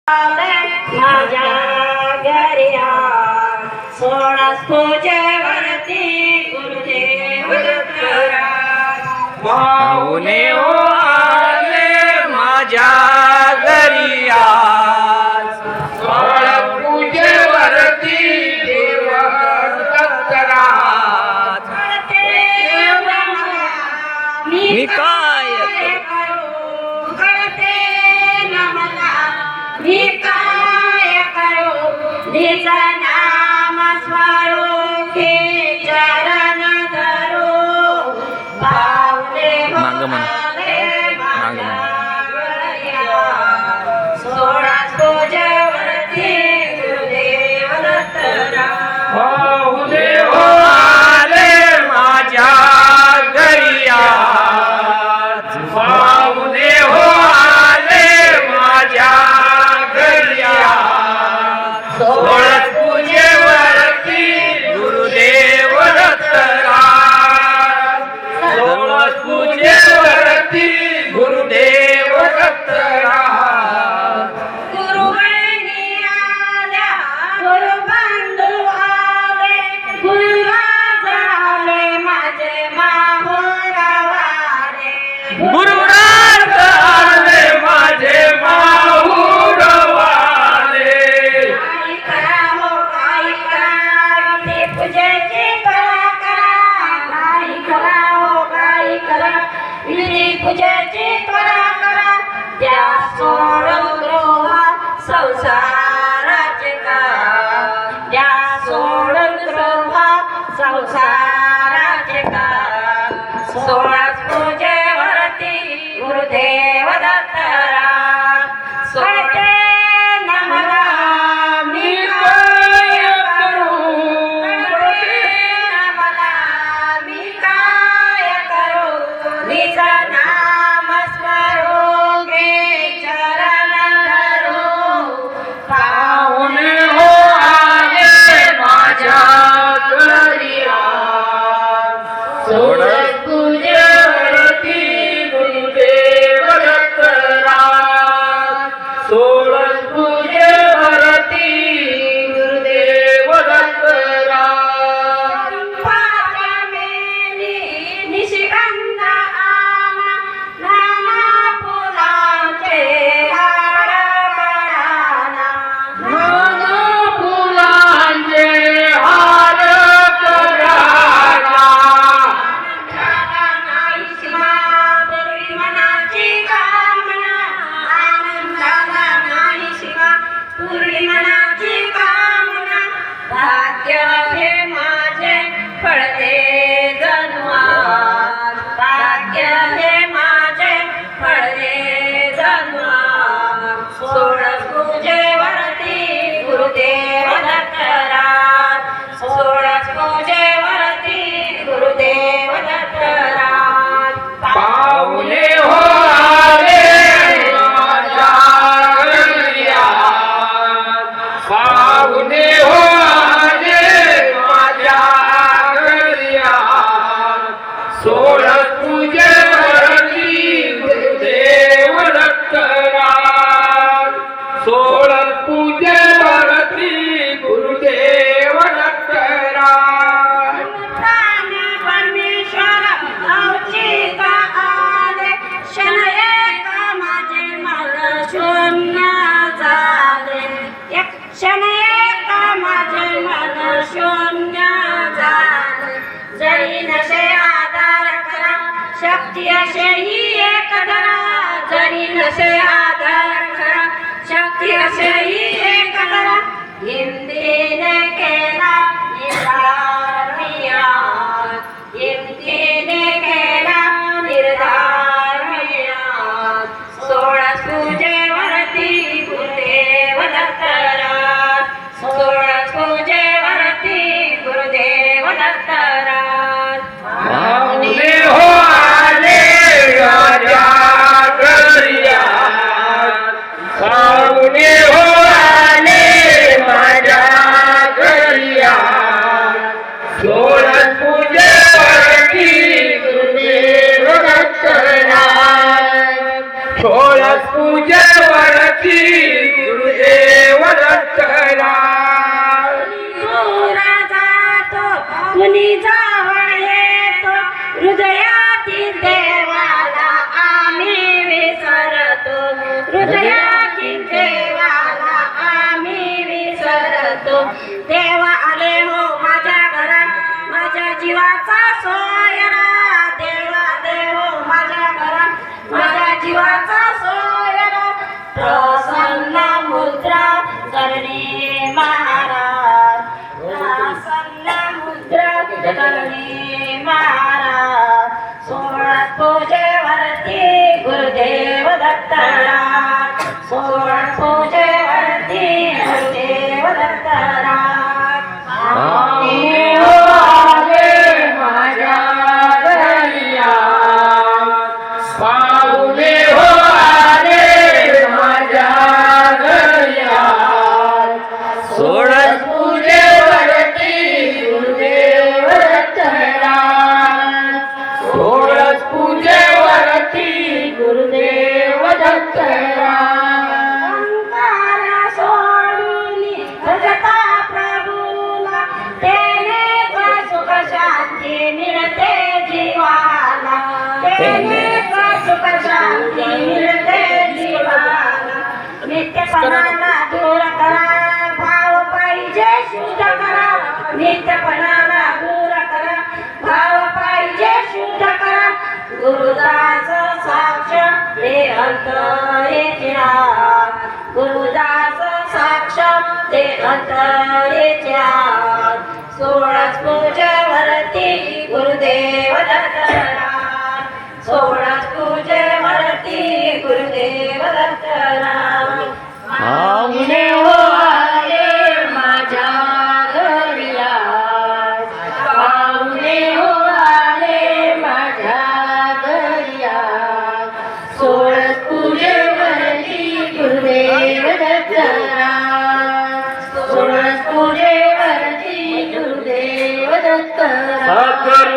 माझ्या घरी सोळस पूजेवरती गुरुदेव दत्तरा पाहुणे हो आले माझ्या घरी आज सोळस पूजेवरती देव दत्तरा मी काय मी काय करू निज नाम स्वरूपी चरण धरू पावले सोळस पूजेवरती गुरुदेव दत्तरा पाहुणे हो आले माझ्या घरी आज पाहुणे हो आले माझ्या घरी आज सोळस पूजेवरती गुरुदेव दत्तरा सोळस पूजेवरती गुरुदेव दत्तरा गुरुवाणी आल्या गुरुबंधू आले गुरुराज आले माझे माहुरवाले गुरुराज आले माझे माहुरवाले काही करा हो काही करा ते पूजेची करा करा काही करा हो काही करा विधी पूजेची करा करा त्या सोडून गृह संसाराचे का त्या सोडून गृह संसाराचे का सोळस पूजेवरती गुरुदेव दत्तरा सोडते नमला मी काय करू सोडते नमला मी काय करू निज नाम स्वरूपी चरण धरू पाहुणे हो आले माझ्या घरी आज सोळस पूजेवरती गुरुदेव दत्तरा सोळस पूजेवरती गुरुदेव दत्तरा पाचा मेली निशिगंध आला नाना फुलांचे हार कराला नाना फुलांचे हार कराला आनंदाला नाही सीमा पूर्वी मनाची कामना आनंदाला नाही सीमा पूर्वी मनाची कामना भाग्य हे माझे फळते जन्मात भाग्य हे माझे फळते जन्मात सोळस पूजेवरती गुरुदेव दत्तरा सोळस पूजेवरती गुरुदेव दत्तरा पाहुणे हो आले माझ्या घरी आज पाहुणे हो आले माझ्या घरी आज सोळस पूजेवरती गुरुदेव दत्तरा सोळस पूजेवरती गुरुदेव दत्तरा परमेश्वर अवचित आले क्षण एक माझे मन शून्य झाले एक क्षण एक माझे मन शून्य झाले जरी नसे आधार करा शक्ती असे ही एक धरा जरी नसे आधार करा शक्ती असे ही एक धरा हिंदीने केला निर्धार मियाद हिंदीने केला निर्धार मियाद सोळस पूजेवरती गुरुदेव दत्तरा सोळस पूजेवरती गुरुदेव दत्तरा पाहुणे हो आले माझ्या घरी आज पाहुणे हो आले माझ्या घरी आज सोळस पूजेवरती गुरुदेव दत्तरा सोळस पूजेवरती गुरुदेव देवा आले हो माझ्या घरात माझ्या जीवाचा सोयरा देवा आले हो माझ्या घरात माझ्या जीवाचा सोयरा प्रसन्न मुद्रा करणे महाराज प्रसन्न मुद्रा करणे महाराज सोळा पूजेवरती गुरुदेव दत्तराज सोळा पूजेवरती गुरुदेव दत्तराज पाहुणे हो आले माझ्या घरिया पाहुणे हो आले माझ्या घरिया सोळस पूजेवरती गुरुदेव दत्तराज सोळस पूजेवरती गुरुदेव दत्तराज ओंकार सोडून भजता प्रभूला तेने सुख शांती मिळते जीवाला तेने सुख शांती मिळते जीवाला नित्यपणाला दूर करा भाव पाहिजे शुद्ध करा नित्यपणाला दूर करा भाव पाहिजे शुद्ध करा गुरुदास साक्ष ते अंतरेचे आत गुरुदास साक्ष ते अंतरेचे आत सोळाच पूजेवरती गुरुदेव दत्तराज सोळाच पूजेवरती गुरुदेव दत्तराज पाहुणे हो आले माझ्या घरिया पाहुणे हो आले माझ्या घरिया सोळस पूजेवरती गुरुदेव दत्तराज सोळस पूजेवरती गुरुदेव दत्तराज